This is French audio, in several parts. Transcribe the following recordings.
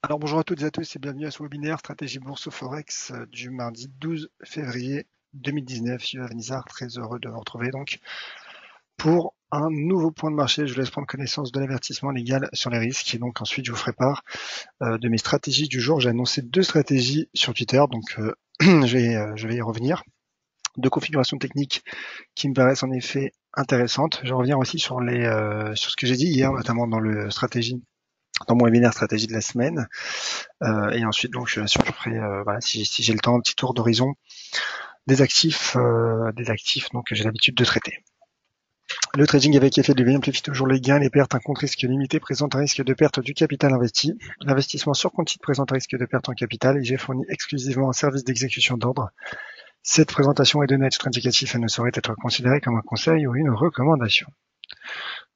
Alors bonjour à toutes et à tous et bienvenue à ce webinaire Stratégie Bourse Forex du mardi 12 février 2019. Yves Avenizar, très heureux de vous retrouver donc pour un nouveau point de marché. Je vous laisse prendre connaissance de l'avertissement légal sur les risques et donc ensuite je vous ferai part de mes stratégies du jour. J'ai annoncé deux stratégies sur Twitter, donc je vais y revenir. Deux configurations techniques qui me paraissent en effet intéressantes. Je vais revenir aussi sur sur ce que j'ai dit hier, notamment dans mon webinaire stratégie de la semaine. Et ensuite, donc, je ferai, voilà, si j'ai le temps, un petit tour d'horizon des actifs donc que j'ai l'habitude de traiter. Le trading avec effet de levier amplifie toujours les gains, les pertes. Un compte risque limité présente un risque de perte du capital investi. L'investissement sur compte titre présente un risque de perte en capital et j'ai fourni exclusivement un service d'exécution d'ordre. Cette présentation est donnée à titre indicatif et ne saurait être considérée comme un conseil ou une recommandation.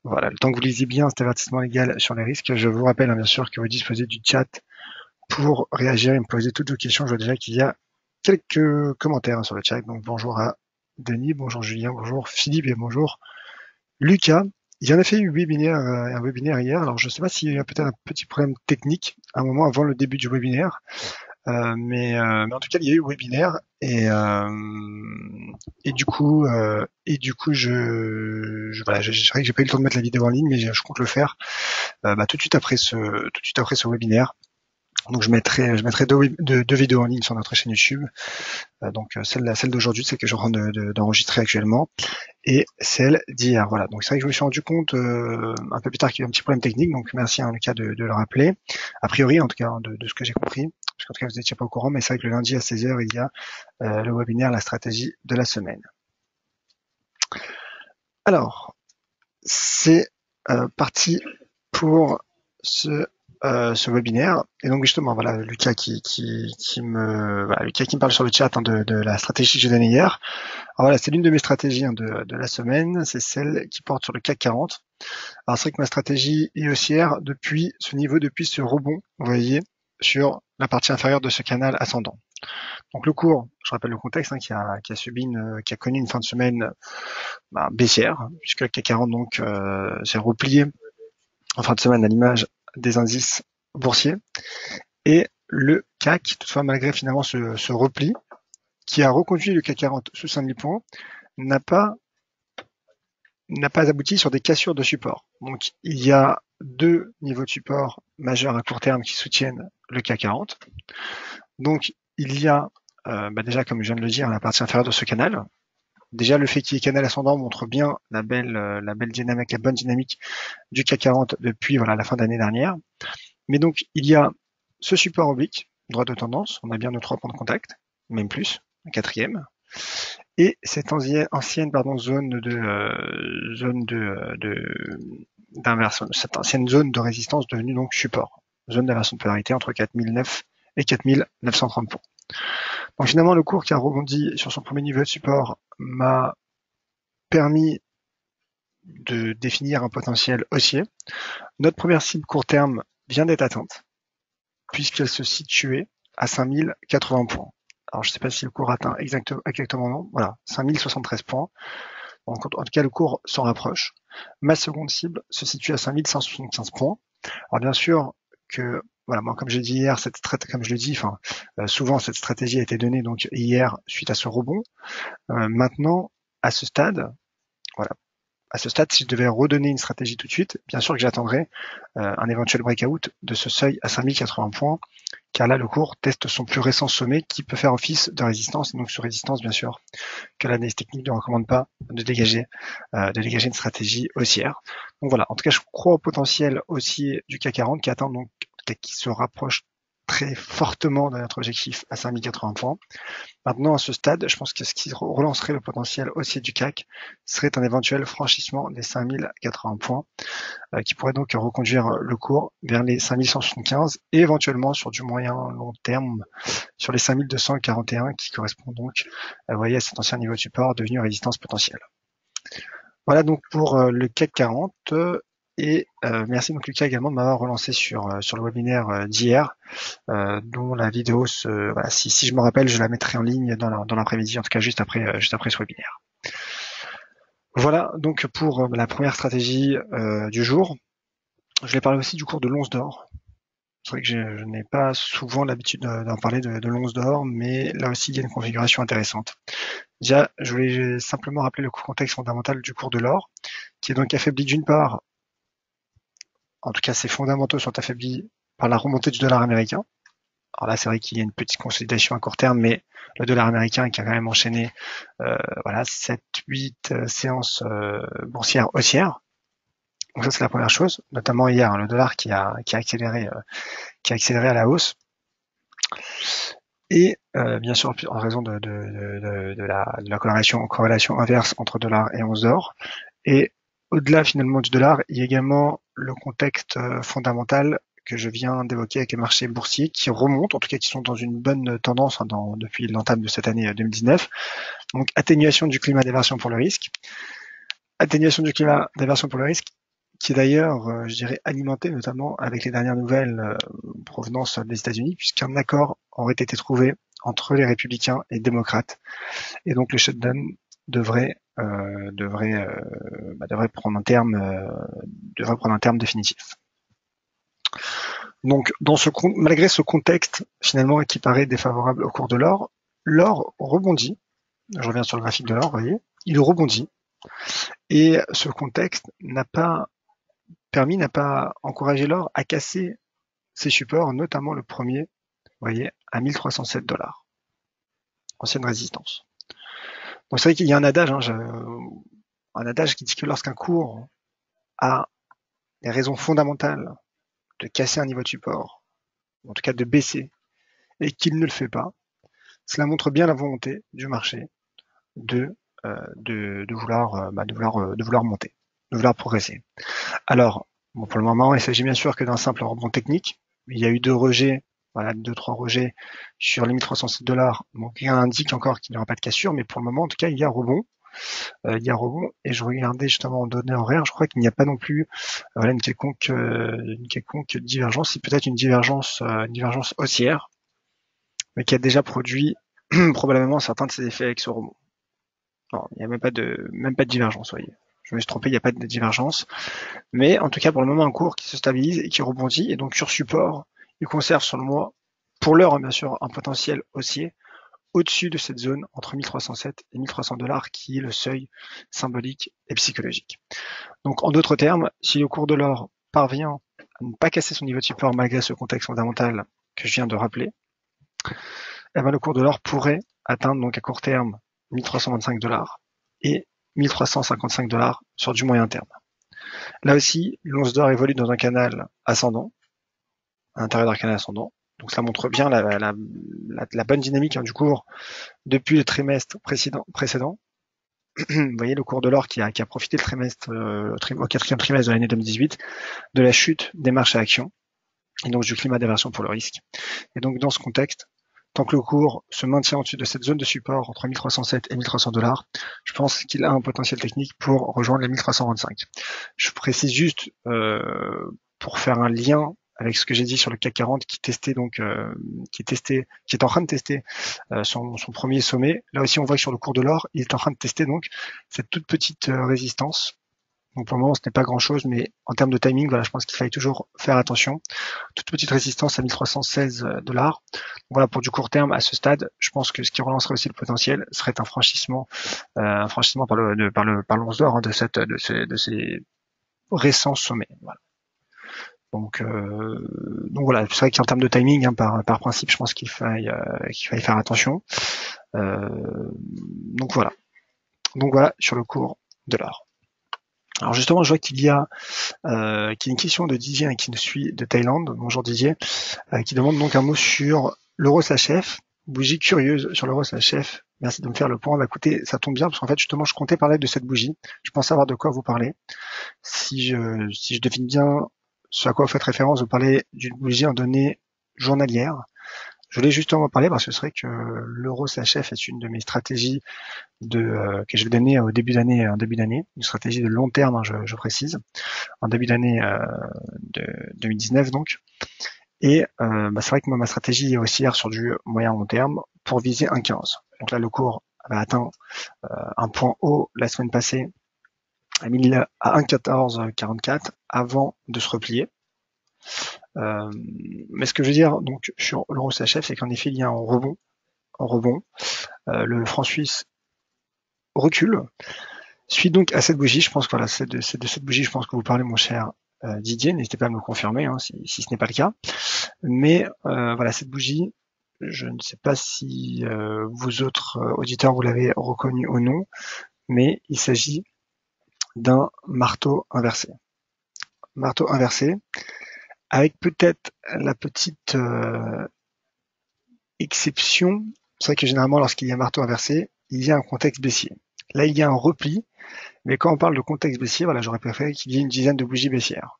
Voilà, le temps que vous lisiez bien cet avertissement légal sur les risques, je vous rappelle bien sûr que vous disposez du chat pour réagir et me poser toutes vos questions. Je vois déjà qu'il y a quelques commentaires sur le chat. Donc bonjour à Denis, bonjour Julien, bonjour Philippe et bonjour Lucas. Il y en a fait un webinaire hier. Alors je ne sais pas s'il y a peut-être un petit problème technique un moment avant le début du webinaire, mais en tout cas il y a eu le webinaire et du coup voilà, je que j'ai pas eu le temps de mettre la vidéo en ligne, mais je compte le faire tout de suite après ce webinaire. Donc je mettrai deux vidéos en ligne sur notre chaîne YouTube. Donc celle d'aujourd'hui, c'est que je rends d'enregistrer actuellement, et celle d'hier. Voilà. Donc c'est vrai que je me suis rendu compte un peu plus tard qu'il y a eu un petit problème technique. Donc merci à Lucas de le rappeler. A priori, en tout cas, de ce que j'ai compris, parce qu'en tout cas vous n'étiez pas au courant, mais c'est vrai que le lundi à 16h, il y a le webinaire La stratégie de la semaine. Alors, c'est parti pour ce webinaire. Et donc justement, voilà, Lucas qui me parle sur le chat de la stratégie que j'ai donnée hier. Alors voilà, c'est l'une de mes stratégies de la semaine, c'est celle qui porte sur le CAC 40. Alors c'est vrai que ma stratégie est haussière depuis ce niveau, depuis ce rebond, vous voyez, sur la partie inférieure de ce canal ascendant. Donc le cours, je rappelle le contexte, qui a connu une fin de semaine baissière, puisque le CAC 40 donc s'est replié en fin de semaine à l'image des indices boursiers. Et le CAC, toutefois, malgré finalement ce repli, qui a reconduit le CAC 40 sous 5000 points, n'a pas abouti sur des cassures de support. Donc il y a deux niveaux de support majeurs à court terme qui soutiennent le CAC 40. Donc il y a déjà, comme je viens de le dire, la partie inférieure de ce canal. Déjà, le fait qu'il y ait canal ascendant montre bien la belle dynamique, la bonne dynamique du CAC 40 depuis voilà la fin d'année dernière. Mais donc, il y a ce support oblique, droite de tendance, on a bien nos trois points de contact, même plus, un quatrième, et cette ancienne d'inversion, cette ancienne zone de résistance devenue donc support, zone d'inversion de polarité entre 4009 et 4930 points. Donc finalement, le cours qui a rebondi sur son premier niveau de support m'a permis de définir un potentiel haussier. Notre première cible court terme vient d'être atteinte, puisqu'elle se situait à 5080 points. Alors, je ne sais pas si le cours atteint exactement non. Voilà, 5073 points. Donc, en tout cas, le cours s'en rapproche. Ma seconde cible se situe à 5175 points. Alors, bien sûr que, voilà, moi, comme j'ai dit hier, souvent, cette stratégie a été donnée donc hier suite à ce rebond. Maintenant, à ce stade, voilà, si je devais redonner une stratégie tout de suite, bien sûr que j'attendrai un éventuel breakout de ce seuil à 5080 points, car là, le cours teste son plus récent sommet qui peut faire office de résistance, et donc sur résistance, bien sûr, que l'analyse technique ne recommande pas de dégager une stratégie haussière. Donc voilà, en tout cas, je crois au potentiel haussier du CAC 40 qui attend donc, qui se rapproche très fortement de notre objectif à 5080 points. Maintenant, à ce stade, je pense que ce qui relancerait le potentiel haussier du CAC serait un éventuel franchissement des 5080 points, qui pourrait donc reconduire le cours vers les 5175 et éventuellement sur du moyen long terme sur les 5241 qui correspond donc vous voyez, à cet ancien niveau de support devenu résistance potentielle. Voilà donc pour le CAC 40 et merci donc Lucas également de m'avoir relancé sur le webinaire d'hier, dont la vidéo voilà, si je me rappelle, je la mettrai en ligne dans l'après-midi, en tout cas juste après ce webinaire. Voilà donc pour la première stratégie du jour. Je vais parler aussi du cours de l'once d'or. C'est vrai que je n'ai pas souvent l'habitude d'en parler de l'once d'or, mais là aussi il y a une configuration intéressante. Déjà, je voulais simplement rappeler le contexte fondamental du cours de l'or, qui est donc affaibli d'une part, en tout cas ses fondamentaux sont affaiblis par la remontée du dollar américain. Alors là, c'est vrai qu'il y a une petite consolidation à court terme, mais le dollar américain qui a quand même enchaîné voilà 7-8 séances boursières haussières. Donc ça c'est la première chose, notamment hier, hein, le dollar qui a accéléré à la hausse. Et bien sûr en raison de la corrélation inverse entre dollar et once d'or. Et au-delà finalement du dollar, il y a également le contexte fondamental que je viens d'évoquer avec les marchés boursiers qui remontent, en tout cas qui sont dans une bonne tendance hein, depuis l'entame de cette année 2019. Donc atténuation du climat d'aversion pour le risque. Atténuation du climat d'aversion pour le risque qui est d'ailleurs, je dirais, alimenté notamment avec les dernières nouvelles provenance des États-Unis, puisqu'un accord aurait été trouvé entre les républicains et les démocrates. Et donc le shutdown devrait prendre un terme définitif. Donc malgré ce contexte finalement qui paraît défavorable au cours de l'or rebondit. Je reviens sur le graphique de l'or, vous voyez, il rebondit. Et ce contexte n'a pas encouragé l'or à casser ses supports, notamment le premier, vous voyez, à 1307 $, ancienne résistance. Donc c'est vrai qu'il y a un adage, qui dit que lorsqu'un cours a des raisons fondamentales de casser un niveau de support, ou en tout cas de baisser, et qu'il ne le fait pas, cela montre bien la volonté du marché de vouloir monter, de vouloir progresser. Alors, bon, pour le moment, il s'agit bien sûr que d'un simple rebond technique. Il y a eu deux rejets, voilà, 2-3 rejets sur les 1307 $. Donc rien indique encore qu'il n'y aura pas de cassure, mais pour le moment, en tout cas, il y a rebond. Et je regardais justement en données horaires, je crois qu'il n'y a pas non plus voilà, une quelconque divergence, c'est peut-être une divergence haussière, mais qui a déjà produit probablement certains de ses effets avec ce rebond. Non, il n'y a même pas de divergence, vous voyez. Je me suis trompé, il n'y a pas de divergence. Mais en tout cas, pour le moment, un cours qui se stabilise et qui rebondit, et donc sur support, il conserve sur le mois, pour l'heure, bien sûr, un potentiel haussier au-dessus de cette zone entre 1307 et 1300 $, qui est le seuil symbolique et psychologique. Donc, en d'autres termes, si le cours de l'or parvient à ne pas casser son niveau de support malgré ce contexte fondamental que je viens de rappeler, eh ben, le cours de l'or pourrait atteindre donc à court terme 1325 $ et 1355 $ sur du moyen terme. Là aussi, l'once d'or évolue dans un canal ascendant, à l'intérieur d'un canal ascendant. Donc ça montre bien la bonne dynamique du cours depuis le trimestre précédent. Vous voyez le cours de l'or qui a profité le trimestre au quatrième trimestre de l'année 2018 de la chute des marchés à actions et donc du climat d'aversion pour le risque. Et donc dans ce contexte, tant que le cours se maintient au-dessus de cette zone de support entre 1307 et 1300 $, je pense qu'il a un potentiel technique pour rejoindre les 1325. Je précise juste pour faire un lien avec ce que j'ai dit sur le CAC 40 qui est en train de tester son premier sommet. Là aussi, on voit que sur le cours de l'or, il est en train de tester donc cette toute petite résistance. Donc pour le moment, ce n'est pas grand-chose, mais en termes de timing, voilà, je pense qu'il fallait toujours faire attention. Toute petite résistance à 1316 $. Voilà, pour du court terme, à ce stade, je pense que ce qui relancerait aussi le potentiel serait un franchissement par l'once d'or hein, de ces récents sommets. Voilà. Donc voilà, c'est vrai qu'en termes de timing, hein, par principe, je pense qu'il faille faire attention. Donc voilà sur le cours de l'or. Alors justement, je vois qu'il y a une question de Didier qui nous suit de Thaïlande. Bonjour Didier, qui demande donc un mot sur l'euro/F. Bougie curieuse sur l'euro/F. Merci de me faire le point. Bah écoutez, ça tombe bien parce qu'en fait justement, je comptais parler de cette bougie. Je pense savoir de quoi vous parlez. Si je devine bien ce à quoi vous faites référence, vous parlez d'une bougie en données journalières. Je voulais justement en parler parce que c'est vrai que l'euro/F est une de mes stratégies que je vais donner en début d'année, une stratégie de long terme, hein, je précise, en début d'année de 2019 donc. Et c'est vrai que moi ma stratégie est haussière sur du moyen long terme pour viser 1,15. Donc là le cours avait atteint un point haut la semaine passée à 1,1444 avant de se replier. Mais ce que je veux dire donc sur l'euro CHF, c'est qu'en effet il y a un rebond, le franc suisse recule. Suite donc à cette bougie, je pense que voilà, c'est de cette bougie, je pense que vous parlez, mon cher Didier. N'hésitez pas à me le confirmer hein, si ce n'est pas le cas. Mais voilà, cette bougie, je ne sais pas si vous autres auditeurs vous l'avez reconnu ou non, mais il s'agit d'un marteau inversé. Marteau inversé, avec peut-être la petite exception, c'est vrai que généralement lorsqu'il y a un marteau inversé, il y a un contexte baissier. Là, il y a un repli, mais quand on parle de contexte baissier, voilà, j'aurais préféré qu'il y ait une dizaine de bougies baissières.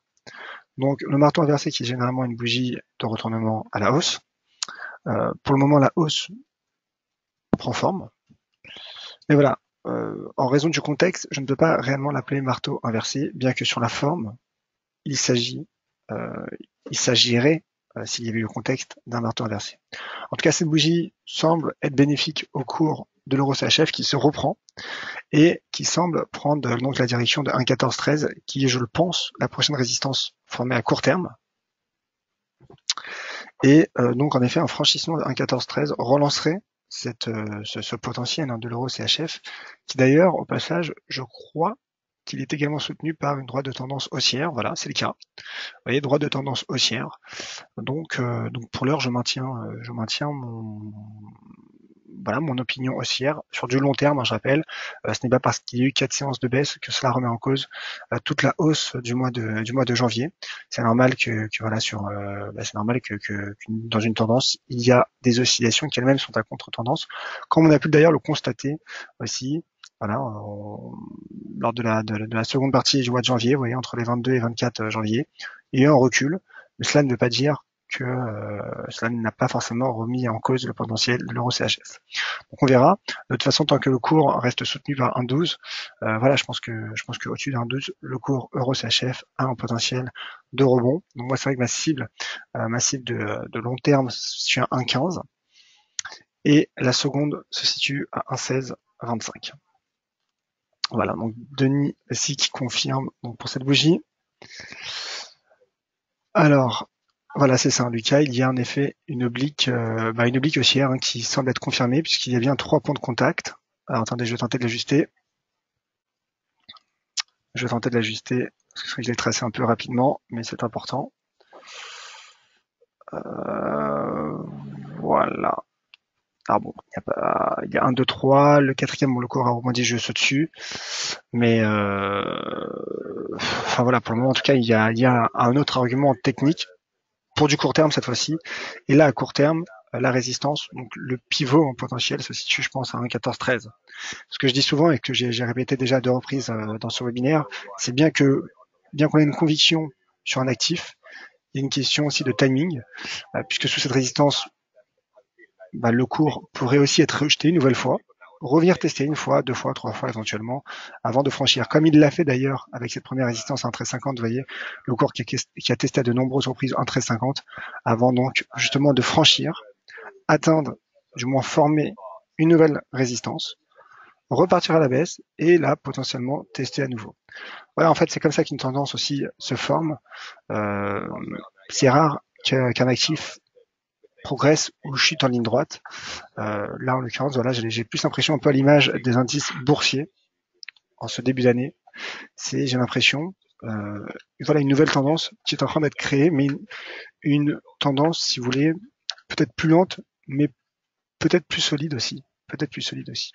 Donc le marteau inversé qui est généralement une bougie de retournement à la hausse. Pour le moment, la hausse prend forme. Mais voilà, en raison du contexte, je ne peux pas réellement l'appeler marteau inversé, bien que sur la forme, il s'agit, euh, il s'agirait, s'il y avait eu le contexte, d'un marteau inversé. En tout cas, cette bougie semble être bénéfique au cours de l'euro CHF qui se reprend et qui semble prendre donc la direction de 1,1413 qui est, je le pense, la prochaine résistance formée à court terme. Et donc en effet, un franchissement de 1,1413 relancerait ce potentiel de l'euro CHF, qui d'ailleurs, au passage, je crois qu'il est également soutenu par une droite de tendance haussière. Voilà, c'est le cas. Vous voyez, droite de tendance haussière. Donc pour l'heure, je maintiens mon opinion haussière sur du long terme. Hein, je rappelle, ce n'est pas parce qu'il y a eu 4 séances de baisse que cela remet en cause toute la hausse du mois de janvier. C'est normal que voilà c'est normal que dans une tendance il y a des oscillations qui elles-mêmes sont à contre-tendance, comme on a pu d'ailleurs le constater aussi. Voilà, lors de la seconde partie du mois de janvier, vous voyez, entre les 22 et 24 janvier, il y a eu un recul, mais cela ne veut pas dire que cela n'a pas forcément remis en cause le potentiel de l'euro CHF. Donc on verra. De toute façon, tant que le cours reste soutenu par 1,12, voilà, je pense que au-dessus d'un 12, le cours euro CHF a un potentiel de rebond. Donc moi, c'est vrai que ma cible de long terme se situe à 1,15 et la seconde se situe à 1,1625. Voilà, donc Denis ici qui confirme donc pour cette bougie. Alors, voilà, c'est ça, Lucas. Il y a en effet une oblique haussière hein, qui semble être confirmée puisqu'il y a bien 3 points de contact. Alors attendez, je vais tenter de l'ajuster. Parce que je l'ai tracé un peu rapidement, mais c'est important. Voilà. Alors bon, il y a 1, 2, 3. Le quatrième, bon, le cours a rebondi, je saute dessus. Mais enfin voilà, pour le moment, en tout cas, il y a un autre argument technique pour du court terme cette fois-ci. Et là, à court terme, la résistance, donc le pivot en potentiel se situe, je pense, à 1,1413. Ce que je dis souvent et que j'ai répété déjà à 2 reprises dans ce webinaire, c'est bien qu'on ait une conviction sur un actif, il y a une question aussi de timing, puisque sous cette résistance, le cours pourrait aussi être rejeté une nouvelle fois, revenir tester une fois, 2 fois, 3 fois éventuellement, avant de franchir. Comme il l'a fait d'ailleurs avec cette première résistance à 1,1350, vous voyez, le cours qui a testé à de nombreuses reprises 1,1350, avant donc justement de franchir, atteindre, du moins former une nouvelle résistance, repartir à la baisse et là potentiellement tester à nouveau. Voilà, en fait, c'est comme ça qu'une tendance aussi se forme. Euh, c'est rare qu'un actif progresse ou chute en ligne droite. Là, en l'occurrence, voilà, j'ai plus l'impression un peu à l'image des indices boursiers en ce début d'année. J'ai l'impression, voilà, une nouvelle tendance qui est en train d'être créée, mais une tendance, si vous voulez, peut-être plus lente, mais peut-être plus solide aussi. Peut-être plus solide aussi.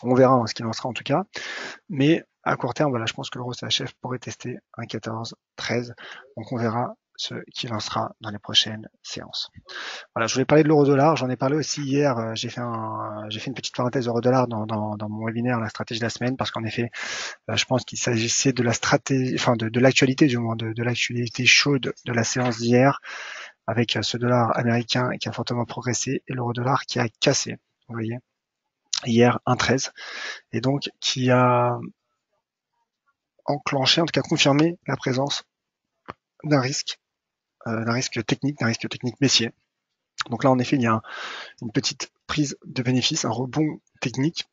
On verra hein, ce qu'il en sera en tout cas. Mais à court terme, voilà, je pense que l'euro CHF pourrait tester un 14-13. Donc on verra ce qu'il en sera dans les prochaines séances. Voilà, je voulais parler de l'euro-dollar. J'en ai parlé aussi hier. J'ai fait une petite parenthèse euro-dollar dans mon webinaire, la stratégie de la semaine, parce qu'en effet, je pense qu'il s'agissait de la stratégie, enfin de l'actualité du moins, de l'actualité chaude de la séance d'hier, avec ce dollar américain qui a fortement progressé et l'euro-dollar qui a cassé. Vous voyez, hier 1,13 et donc qui a enclenché, en tout cas confirmé la présence d'un risque technique baissier. Donc là, en effet, il y a une petite prise de bénéfice, un rebond technique.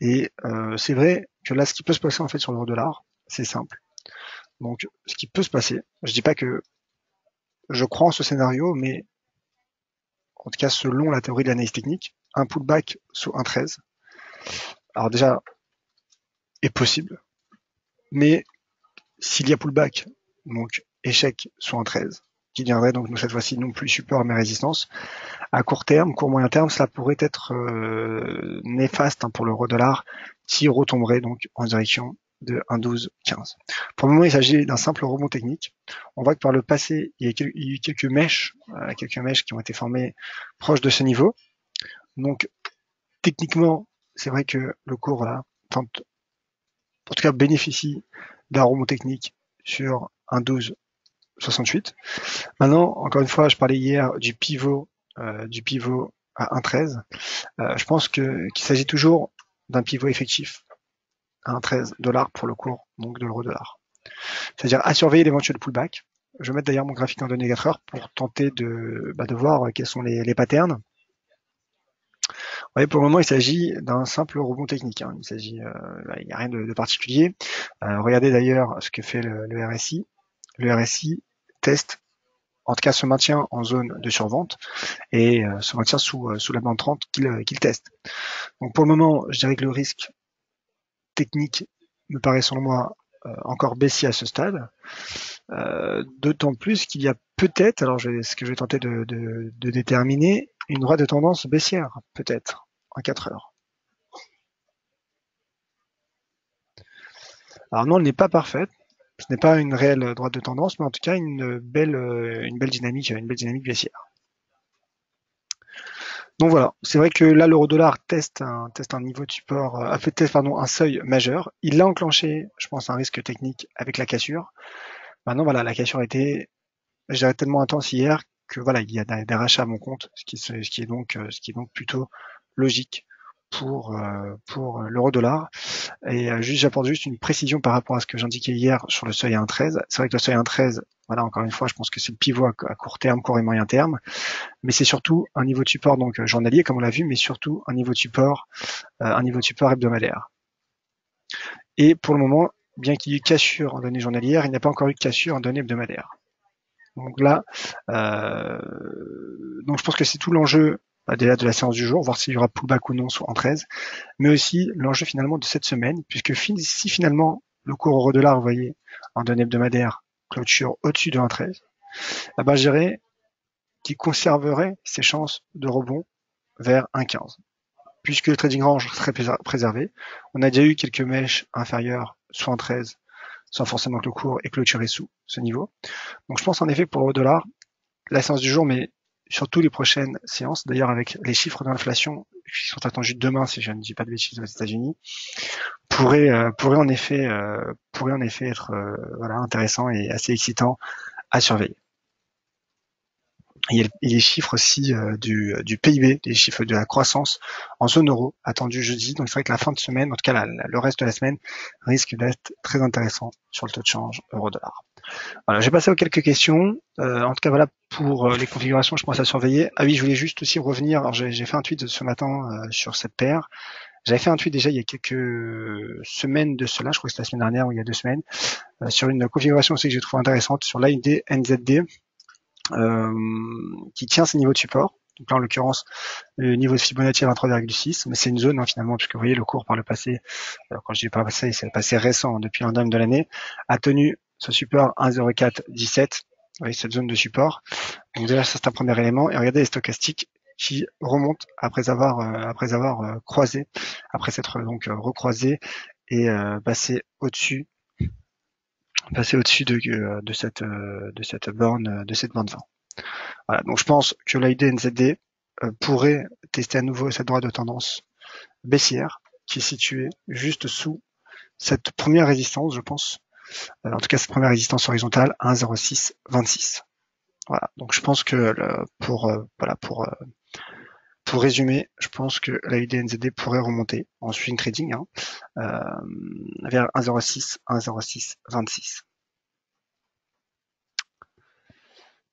Et c'est vrai que là, ce qui peut se passer en fait sur l'euro dollar, c'est simple. Donc, ce qui peut se passer, je dis pas que je crois en ce scénario, mais en tout cas selon la théorie de l'analyse technique, un pullback sous 1,13, alors déjà, est possible, mais s'il y a pullback, donc échec sous 1,13, qui viendrait donc cette fois-ci non plus support mais résistance, à court terme, court moyen terme, cela pourrait être néfaste pour l'euro-dollar qui retomberait donc en direction de 1,1215. Pour le moment, il s'agit d'un simple rebond technique. On voit que par le passé, il y a eu quelques mèches qui ont été formées proches de ce niveau. Donc, techniquement, c'est vrai que le cours là tente, en tout cas, bénéficie d'un rebond technique sur 1,1268. Maintenant, encore une fois, je parlais hier du pivot à 1,13. Je pense qu'il s'agit toujours d'un pivot effectif à 1,13 $ pour le cours donc de l'euro-dollar. C'est-à-dire à surveiller l'éventuel pullback. Je vais mettre d'ailleurs mon graphique en données 4 heures pour tenter de voir quels sont les patterns. Vous voyez, pour le moment, il s'agit d'un simple rebond technique. Il s'agit, il n'y a rien de particulier. Regardez d'ailleurs ce que fait le RSI. Le RSI teste, en tout cas se maintient en zone de survente et se maintient sous la bande 30 qu'il teste. Donc pour le moment, je dirais que le risque technique me paraît selon moi encore baissier à ce stade, d'autant plus qu'il y a peut-être, alors ce que je vais tenter de déterminer, une droite de tendance baissière, peut-être, en 4 heures. Alors non, elle n'est pas parfaite, ce n'est pas une réelle droite de tendance, mais en tout cas une belle dynamique baissière. Donc voilà, c'est vrai que là l'euro-dollar teste un niveau de support, un seuil majeur. Il l'a enclenché, je pense, un risque technique avec la cassure. Maintenant voilà, la cassure était, je dirais, tellement intense hier que voilà, il y a des rachats à mon compte, ce qui est donc plutôt logique pour l'euro-dollar. Et j'apporte juste une précision par rapport à ce que j'indiquais hier sur le seuil à 1,13. C'est vrai que le seuil à 1,13, voilà, encore une fois, je pense que c'est le pivot à court terme, court et moyen terme, mais c'est surtout un niveau de support donc journalier comme on l'a vu, mais surtout un niveau de support hebdomadaire. Et pour le moment, bien qu'il y ait eu cassure en données journalières, il n'y a pas encore eu de cassure en données hebdomadaires. Donc là, donc je pense que c'est tout l'enjeu déjà de la séance du jour, voir s'il y aura pullback ou non en 13, mais aussi l'enjeu finalement de cette semaine, puisque si finalement le cours euro-dollar, vous voyez, en données hebdomadaires, clôture au-dessus de 1,13, je dirais qu'il conserverait ses chances de rebond vers 1,15. Puisque le trading range serait préservé, on a déjà eu quelques mèches inférieures, soit en 13, sans forcément que le cours ait clôturé sous ce niveau. Donc je pense en effet pour l'euro-dollar, la séance du jour, mais surtout les prochaines séances, d'ailleurs avec les chiffres d'inflation qui sont attendus demain, si je ne dis pas de bêtises aux États-Unis, pourrait en effet être intéressant et assez excitant à surveiller. Il y a les chiffres aussi du PIB, les chiffres de la croissance en zone euro attendus jeudi. Donc c'est vrai que la fin de semaine, en tout cas le reste de la semaine, risque d'être très intéressant sur le taux de change euro-dollar. Voilà, j'ai passé aux quelques questions. En tout cas, voilà pour les configurations, je pense à surveiller. Ah oui, je voulais juste aussi revenir. Alors j'ai fait un tweet ce matin sur cette paire. J'avais fait un tweet déjà il y a quelques semaines de cela, je crois que c'était la semaine dernière ou il y a 2 semaines, sur une configuration aussi que j'ai trouvé intéressante sur l'AID NZD. Qui tient ses niveaux de support. Donc là, en l'occurrence, le niveau de Fibonacci à 23,6, mais c'est une zone finalement, puisque vous voyez le cours par le passé, alors quand je dis pas passé, c'est le passé récent, depuis un dame de l'année, a tenu ce support 1,0417. Vous voyez cette zone de support. Donc déjà, ça c'est un premier élément. Et regardez les stochastiques qui remontent après avoir croisé, après s'être donc recroisé et passé au-dessus de cette borne 20. Voilà, donc je pense que l'AID NZD pourrait tester à nouveau cette droite de tendance baissière qui est située juste sous cette première résistance, je pense. En tout cas, cette première résistance horizontale 1,0626. Voilà, donc je pense que pour résumer, je pense que l'AID NZD pourrait remonter en swing trading vers 1,0626.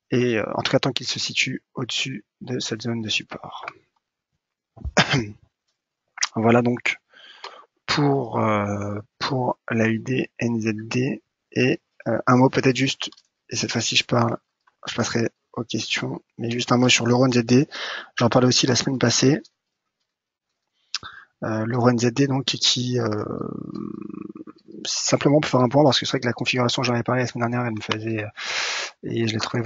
Et en tout cas tant qu'il se situe au-dessus de cette zone de support. Voilà donc pour l'AUD NZD et un mot peut-être juste, et cette fois-ci je parle je passerai aux questions, mais juste un mot sur l'euro NZD. J'en parlais aussi la semaine passée. L'euro NZD, donc, qui simplement pour faire un point, parce que c'est vrai que la configuration, j'en avais parlé la semaine dernière, elle me faisait, et je l'ai trouvé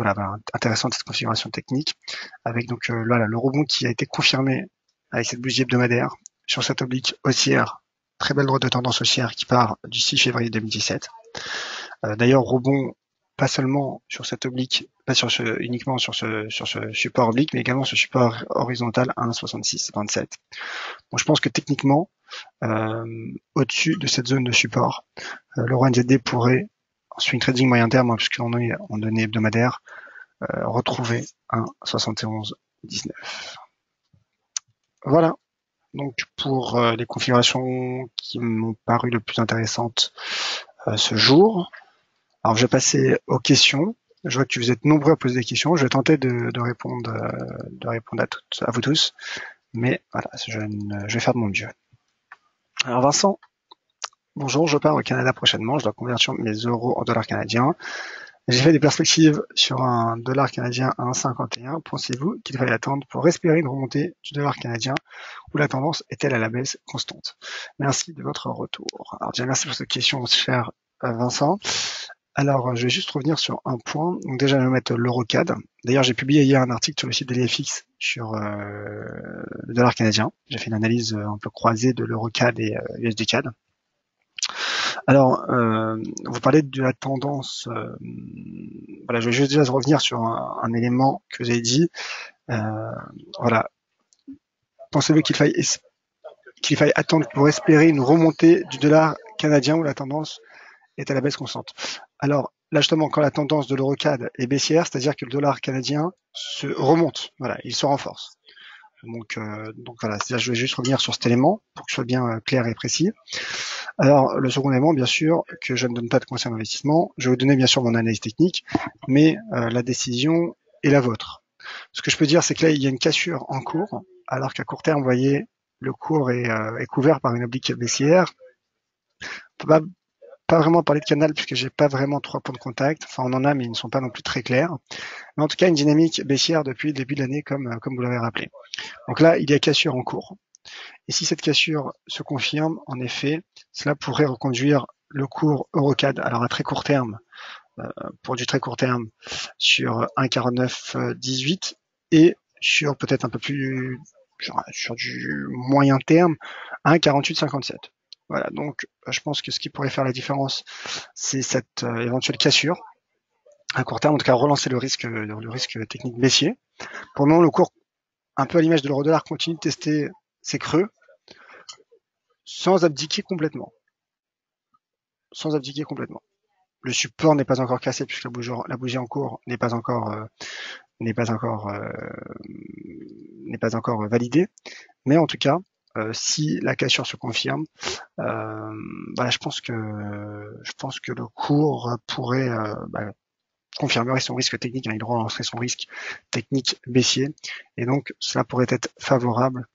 intéressante cette configuration technique, avec donc là le rebond qui a été confirmé avec cette bougie hebdomadaire sur cette oblique haussière, très belle droite de tendance haussière qui part du 6 février 2017. D'ailleurs, rebond pas seulement sur cette oblique, pas uniquement sur ce support oblique, mais également ce support horizontal 1,6627. Donc je pense que techniquement, au-dessus de cette zone de support, l'euro NZD pourrait, en swing trading moyen terme, puisqu'on est en données hebdomadaires, retrouver un 71,19. Voilà. Donc pour les configurations qui m'ont paru le plus intéressantes ce jour. Alors je vais passer aux questions. Je vois que vous êtes nombreux à poser des questions. Je vais tenter de répondre à vous tous. Mais voilà, je vais faire de mon mieux. Alors Vincent, bonjour, je pars au Canada prochainement. Je dois convertir mes euros en dollars canadiens. J'ai fait des perspectives sur un dollar canadien à 1,51. Pensez-vous qu'il fallait attendre pour espérer une remontée du dollar canadien ou la tendance est-elle à la baisse constante? Merci de votre retour. Alors déjà, merci pour cette question, cher Vincent. Alors, je vais juste revenir sur un point. Donc déjà, je vais mettre l'EuroCAD. D'ailleurs, j'ai publié hier un article sur le site de l'EFX sur le dollar canadien. J'ai fait une analyse un peu croisée de l'EuroCAD et USDCAD. Alors, vous parlez de la tendance. Voilà, je vais juste déjà revenir sur un élément que vous avez dit. Voilà. Pensez-vous qu'il faille attendre pour espérer une remontée du dollar canadien où la tendance est à la baisse constante? Alors là justement, quand la tendance de l'EuroCAD est baissière, c'est-à-dire que le dollar canadien se remonte, voilà, il se renforce. Donc voilà, c'est-à-dire je vais juste revenir sur cet élément pour que ce soit bien clair et précis. Alors le second élément, bien sûr, que je ne donne pas de conseils d'investissement, je vais vous donner bien sûr mon analyse technique, mais la décision est la vôtre. Ce que je peux dire, c'est que là il y a une cassure en cours, alors qu'à court terme, vous voyez, le cours est couvert par une oblique baissière. On peut pas vraiment parler de canal puisque j'ai pas vraiment 3 points de contact. Enfin, on en a, mais ils ne sont pas non plus très clairs. Mais en tout cas, une dynamique baissière depuis le début de l'année, comme vous l'avez rappelé. Donc là, il y a cassure en cours. Et si cette cassure se confirme, en effet, cela pourrait reconduire le cours EuroCAD, alors à très court terme, pour du très court terme, sur 1,4918 et sur peut-être un peu plus, sur du moyen terme, 1,4857. Voilà, donc je pense que ce qui pourrait faire la différence, c'est cette éventuelle cassure à court terme, en tout cas relancer le risque technique baissier. Pour le moment, le cours, un peu à l'image de l'euro-dollar, continue de tester ses creux sans abdiquer complètement. Le support n'est pas encore cassé puisque la bougie en cours n'est pas encore validée. Mais en tout cas, si la cassure se confirme, je pense que le cours pourrait confirmerait son risque technique, il relancerait son risque technique baissier, et donc cela pourrait être favorable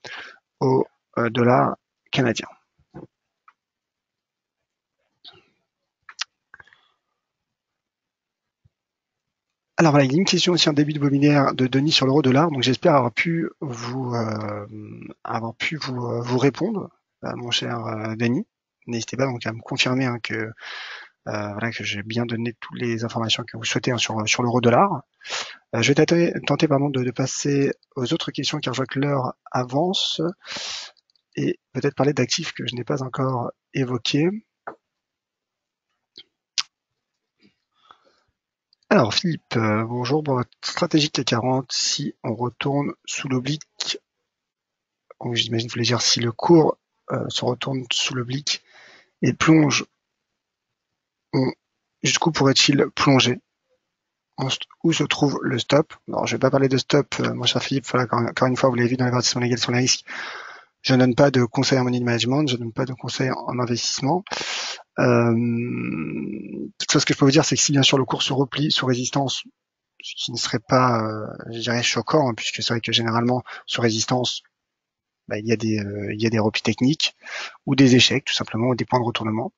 au dollar canadien. Alors voilà, il y a une question aussi en début de webinaire de Denis sur l'euro-dollar, donc j'espère avoir pu vous répondre, mon cher Denis. N'hésitez pas donc à me confirmer que j'ai bien donné toutes les informations que vous souhaitez sur l'euro-dollar. Je vais tenter de passer aux autres questions car je vois que l'heure avance et peut-être parler d'actifs que je n'ai pas encore évoqués. Alors Philippe, bonjour. Pour votre stratégie CAC 40, si on retourne sous l'oblique, j'imagine que vous voulez dire si le cours se retourne sous l'oblique et plonge, jusqu'où pourrait-il plonger? Où se trouve le stop? Alors, je vais pas parler de stop, mon cher Philippe. Voilà, encore une fois, vous l'avez vu dans l'avertissement légal sur les risques. Je ne donne pas de conseils en money management, je ne donne pas de conseils en investissement. Toute chose que je peux vous dire, c'est que si bien sûr le cours se replie sous résistance, ce qui ne serait pas, je dirais, choquant, puisque c'est vrai que généralement, sous résistance, il y a des replis techniques ou des échecs, tout simplement, ou des points de retournement.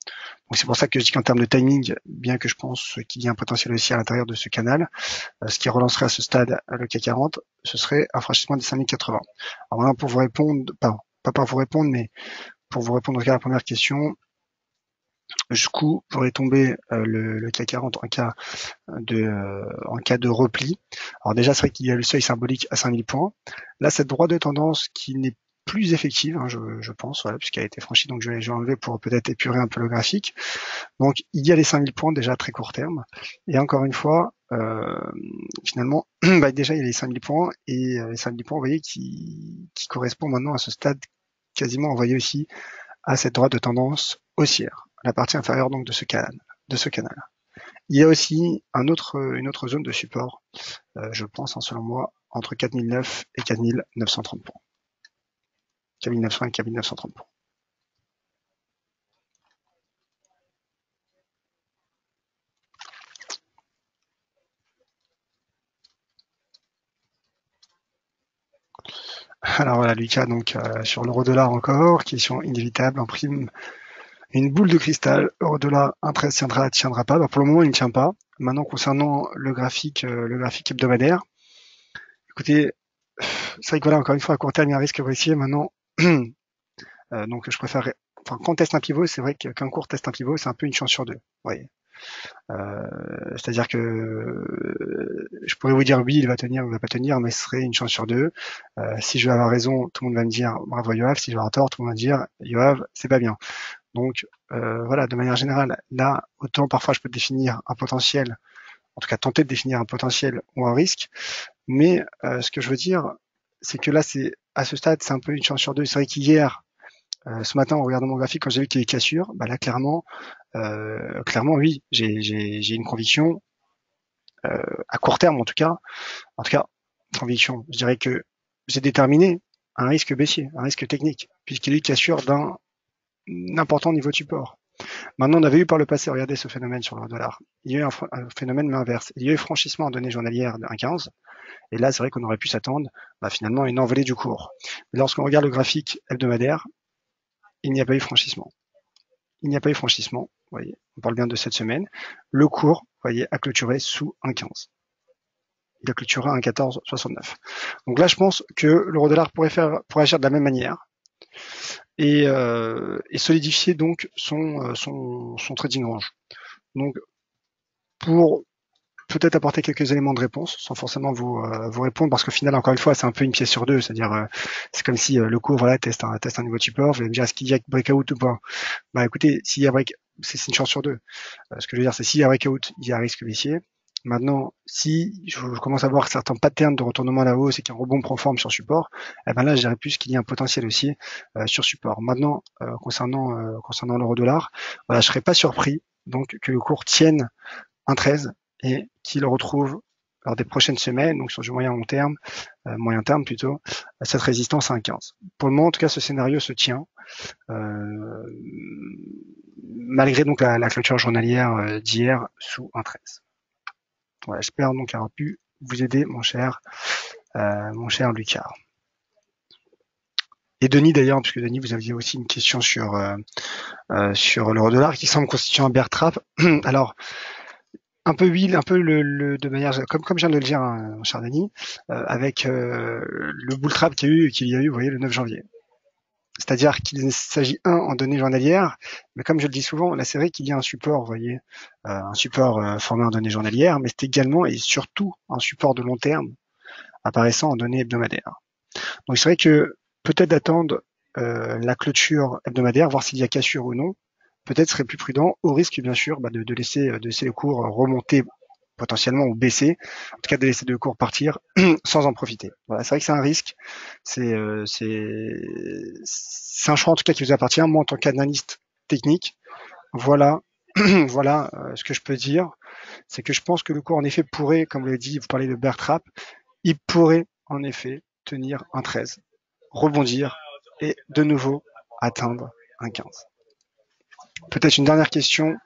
Donc c'est pour ça que je dis qu'en termes de timing, bien que je pense qu'il y a un potentiel aussi à l'intérieur de ce canal, ce qui relancerait à ce stade le CAC 40, ce serait un franchissement des 5080. Alors maintenant, pour vous répondre, pas pour vous répondre, mais pour vous répondre à la première question, jusqu'où pourrait tomber le CAC 40 en cas de repli. Alors déjà, c'est vrai qu'il y a le seuil symbolique à 5000 points. Là, cette droite de tendance qui n'est plus effective, hein, je pense, voilà, puisqu'elle a été franchie, donc je vais enlever pour peut-être épurer un peu le graphique. Donc il y a les 5000 points déjà à très court terme. Et encore une fois, finalement, déjà il y a les 5000 points, et les 5000 points, vous voyez, qui correspond maintenant à ce stade quasiment envoyé aussi à cette droite de tendance haussière, la partie inférieure donc de ce canal. Il y a aussi une autre zone de support, je pense, hein, selon moi, entre 4009 et 4930 points. 4900 et 4930 points. Alors voilà, Lucas, donc sur l'euro-dollar encore, question inévitable en prime. Une boule de cristal, euro-dollar 1,13 tiendra pas. Alors pour le moment, il ne tient pas. Maintenant, concernant le graphique hebdomadaire, écoutez, c'est vrai que voilà, encore une fois, à court terme, il y a un risque baissier. Maintenant, donc je préfère, enfin, quand on teste un pivot, c'est vrai qu'un court teste un pivot, c'est un peu une chance sur deux. Vous voyez. C'est-à-dire que je pourrais vous dire oui, il va tenir ou il va pas tenir, mais ce serait une chance sur deux. Si je vais avoir raison, tout le monde va me dire bravo Yoav. Si je vais avoir tort, tout le monde va me dire Yoav, c'est pas bien. Donc voilà, de manière générale, là, autant parfois je peux définir un potentiel, en tout cas tenter de définir un potentiel ou un risque, mais ce que je veux dire, c'est que là, c'est à ce stade, c'est un peu une chance sur deux. C'est vrai qu'hier, ce matin, en regardant mon graphique, quand j'ai vu qu'il y avait cassure, bah là, clairement, oui, j'ai une conviction, à court terme en tout cas, conviction. Je dirais que j'ai déterminé un risque baissier, un risque technique, puisqu'il y a eu cassure d'un important niveau de support. Maintenant, on avait eu par le passé, regardez ce phénomène sur le dollar. Il y a eu un phénomène inverse. Il y a eu franchissement en données journalières de 1,15. Et là, c'est vrai qu'on aurait pu s'attendre finalement à une envolée du cours. Mais lorsqu'on regarde le graphique hebdomadaire, il n'y a pas eu franchissement. Il n'y a pas eu franchissement. Vous voyez, on parle bien de cette semaine. Le cours, vous voyez, a clôturé sous 1,15. Il a clôturé à 1,1469. Donc là, je pense que l'euro-dollar pourrait agir de la même manière et solidifier donc son trading range. Donc pour peut-être apporter quelques éléments de réponse sans forcément vous répondre, parce qu'au final, encore une fois, c'est un peu une pièce sur deux, c'est-à-dire c'est comme si le cours voilà teste un niveau de support, vous allez me dire est-ce qu'il y a breakout ou pas. Bah écoutez, s'il y a c'est une chance sur deux. Ce que je veux dire, c'est s'il y a breakout, il y a un risque baissier. Maintenant, si je commence à voir certains patterns de retournement à la hausse et qu'un rebond prend forme sur support, eh ben là, je dirais plus qu'il y a un potentiel aussi sur support. Maintenant, concernant l'euro-dollar, voilà, je serais pas surpris donc que le cours tienne 1,13 et qu'il retrouve lors des prochaines semaines, donc sur du moyen terme plutôt, cette résistance à 1,15. Pour le moment, en tout cas, ce scénario se tient, malgré donc la clôture journalière d'hier sous 1,13. Voilà, j'espère donc avoir pu vous aider, mon cher Lucas. Et Denis d'ailleurs, puisque Denis, vous aviez aussi une question sur l'euro-dollar qui semble constituer un bear trap. Alors, un peu de manière comme je viens de le dire, hein, mon cher Denis, avec le bull trap qu'il y a eu, vous voyez, le 9 janvier. C'est-à-dire qu'il s'agit en données journalières, mais comme je le dis souvent, là c'est vrai qu'il y a un support, vous voyez, un support formé en données journalières, mais c'est également et surtout un support de long terme apparaissant en données hebdomadaires. Donc c'est vrai que peut-être d'attendre la clôture hebdomadaire, voir s'il y a cassure ou non, peut-être serait plus prudent, au risque bien sûr de laisser le cours remonter potentiellement ou baisser, en tout cas de laisser le cours partir sans en profiter. Voilà, c'est vrai que c'est un risque, c'est un choix en tout cas qui vous appartient. Moi en tant qu'analyste technique, voilà voilà ce que je peux dire, c'est que je pense que le cours en effet pourrait, comme vous l'avez dit, vous parlez de bear trap, il pourrait en effet tenir un 13, rebondir et de nouveau atteindre un 15. Peut-être une dernière question.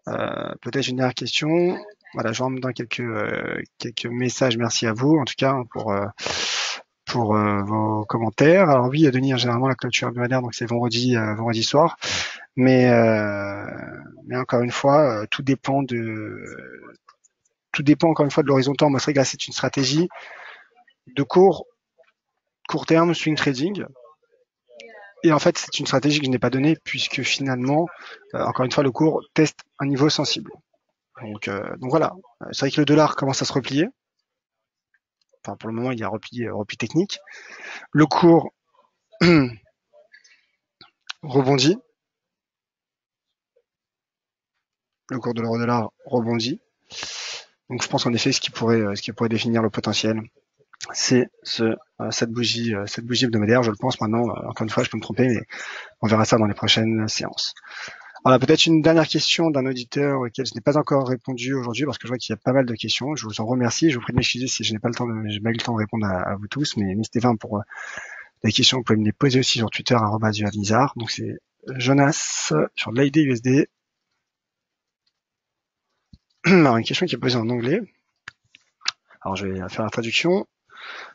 Voilà, je rentre dans quelques messages. Merci à vous, en tout cas, pour vos commentaires. Alors oui, Denis, généralement la clôture hebdomadaire, donc c'est vendredi soir. Mais encore une fois, tout dépend encore une fois de l'horizon temps. Moi, c'est vrai que là, c'est une stratégie de court terme, swing trading. Et en fait, c'est une stratégie que je n'ai pas donnée puisque finalement, encore une fois, le cours teste un niveau sensible. Donc voilà. C'est vrai que le dollar commence à se replier. Enfin, pour le moment, il y a repli technique. Le cours rebondit. Le cours de l'euro-dollar rebondit. Donc je pense en effet ce qui pourrait définir le potentiel, c'est cette bougie hebdomadaire, je le pense maintenant. Encore une fois, je peux me tromper, mais on verra ça dans les prochaines séances. Voilà, peut-être une dernière question d'un auditeur auquel je n'ai pas encore répondu aujourd'hui, parce que je vois qu'il y a pas mal de questions. Je vous en remercie. Je vous prie de m'excuser si je n'ai pas eu le temps de répondre à vous tous, mais n'hésitez pas pour des questions, vous pouvez me les poser aussi sur Twitter @dualizar. Donc c'est Jonas sur l'AID USD. Alors une question qui est posée en anglais. Alors je vais faire la traduction.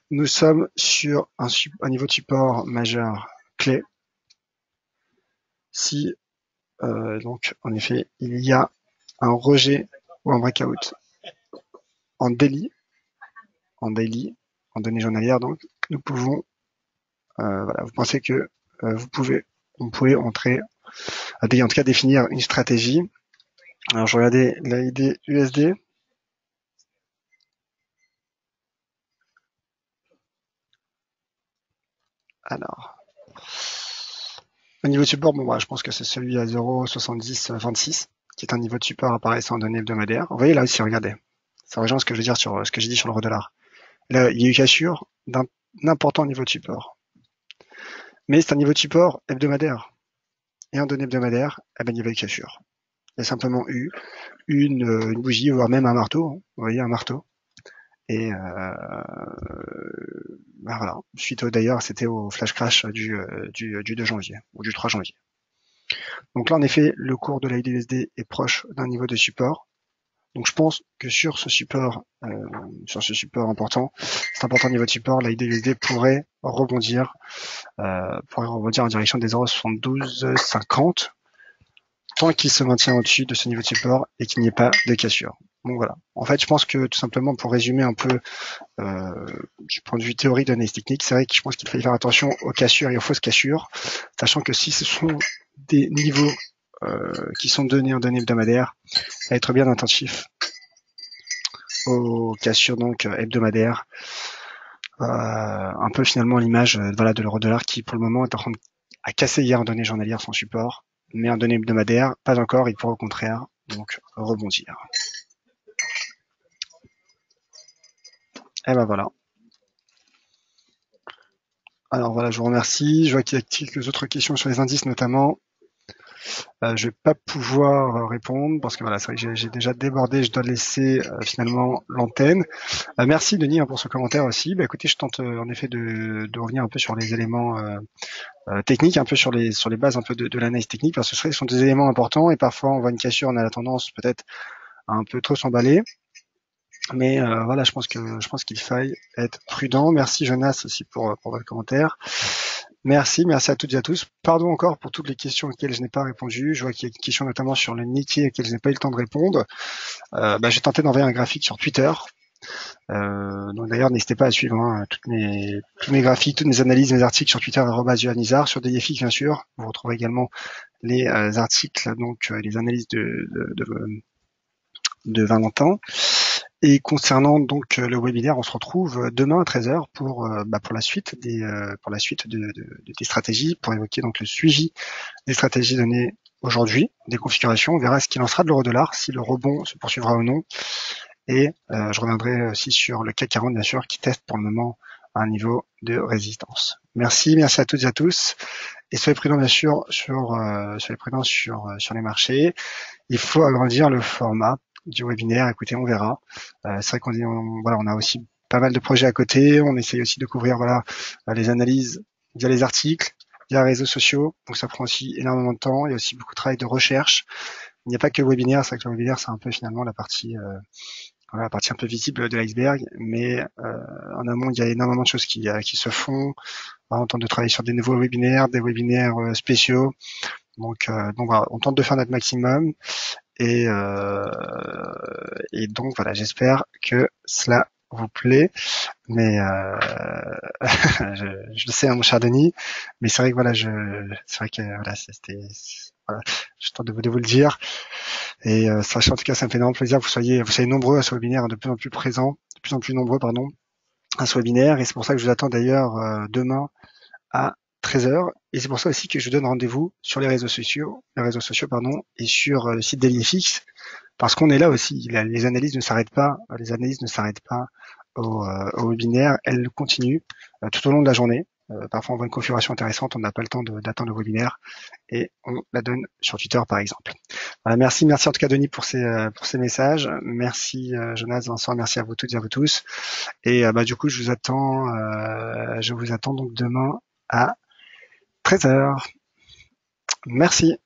Nous sommes sur un niveau de support majeur clé. Si donc en effet il y a un rejet ou un breakout en daily, en données journalières, donc nous pouvons voilà, vous pensez que on pouvait entrer, en tout cas définir une stratégie. Alors je regardais l'AID USD. Alors au niveau de support, bon voilà, je pense que c'est celui à 0,7026 qui est un niveau de support apparaissant en données hebdomadaires. Vous voyez là aussi, regardez, ça rejoint ce que je veux dire sur ce que j'ai dit sur l'euro-dollar. Là, il y a eu cassure d'un important niveau de support. Mais c'est un niveau de support hebdomadaire. Et en données hebdomadaires, il y avait eu cassure. Il y a simplement eu une bougie, voire même un marteau. Vous voyez, un marteau. Et voilà. Suite d'ailleurs, c'était au flash crash du 2 janvier ou du 3 janvier. Donc là, en effet, le cours de l'AID-USD est proche d'un niveau de support. Donc je pense que sur ce support important, cet important niveau de support, l'AID-USD pourrait rebondir en direction des 0,7250 tant qu'il se maintient au-dessus de ce niveau de support et qu'il n'y ait pas de cassure. Donc voilà. En fait, je pense que tout simplement, pour résumer un peu du point de vue théorique d'analyse technique, c'est vrai que je pense qu'il faut faire attention aux cassures et aux fausses cassures, sachant que si ce sont des niveaux qui sont donnés en données hebdomadaires, à être bien attentif aux cassures donc hebdomadaires, un peu finalement l'image voilà, de l'euro-dollar qui pour le moment est en train de casser hier en données journalières son support, mais en données hebdomadaires, pas encore, il pourrait au contraire donc rebondir. Et ben voilà. Alors voilà, je vous remercie. Je vois qu'il y a quelques autres questions sur les indices notamment. Je vais pas pouvoir répondre parce que voilà, c'est vrai que j'ai déjà débordé, je dois laisser finalement l'antenne. Merci Denis pour ce commentaire aussi. Bah écoutez, je tente en effet de revenir un peu sur les éléments techniques, un peu sur les bases un peu de l'analyse technique, parce que ce sont des éléments importants et parfois on voit une cassure, on a la tendance peut-être à un peu trop s'emballer. Mais voilà, je pense qu'il faille être prudent. Merci Jonas aussi pour votre commentaire. Merci à toutes et à tous. Pardon encore pour toutes les questions auxquelles je n'ai pas répondu. Je vois qu'il y a une question notamment sur le Nikkei auxquelles je n'ai pas eu le temps de répondre. J'ai tenté d'envoyer un graphique sur Twitter. Donc d'ailleurs, n'hésitez pas à suivre tous mes graphiques, toutes mes analyses, mes articles sur Twitter @dualizar, sur DFX bien sûr. Vous retrouverez également les articles, donc les analyses de Valentin. Et concernant donc le webinaire, on se retrouve demain à 13h pour la suite des stratégies, pour évoquer donc le suivi des stratégies données aujourd'hui, des configurations. On verra ce qu'il en sera de l'euro-dollar, si le rebond se poursuivra ou non. Et je reviendrai aussi sur le CAC 40 bien sûr, qui teste pour le moment un niveau de résistance. Merci à toutes et à tous. Et soyez prudents bien sûr sur les marchés. Il faut agrandir le format du webinaire. Écoutez, on verra. C'est vrai on a aussi pas mal de projets à côté. On essaye aussi de couvrir les analyses via les articles, via les réseaux sociaux. Donc ça prend aussi énormément de temps. Il y a aussi beaucoup de travail de recherche. Il n'y a pas que le webinaire. C'est vrai que le webinaire, c'est un peu finalement la partie voilà, la partie un peu visible de l'iceberg, mais en amont, il y a énormément de choses qui se font. On tente de travailler sur des nouveaux webinaires, des webinaires spéciaux. Donc voilà, on tente de faire notre maximum et, donc voilà, j'espère que cela vous plaît. Mais je le sais, hein, mon cher Denis, mais c'est vrai que voilà, c'est vrai que voilà, voilà, je tente de vous le dire. Et sachez en tout cas, ça me fait énormément plaisir que vous soyez nombreux à ce webinaire, hein, de plus en plus présents, de plus en plus nombreux, pardon, à ce webinaire. Et c'est pour ça que je vous attends d'ailleurs demain à 13h. Et c'est pour ça aussi que je vous donne rendez-vous sur les réseaux sociaux, pardon, et sur le site d'EliFix, parce qu'on est là aussi. Les analyses ne s'arrêtent pas, au webinaire, elles continuent tout au long de la journée. Parfois, on voit une configuration intéressante, on n'a pas le temps d'attendre le webinaire et on la donne sur Twitter, par exemple. Voilà, merci en tout cas Denis pour ces messages. Merci Jonas, Vincent, merci à vous toutes et à vous tous. Et du coup, je vous attends donc demain à 13h. Merci.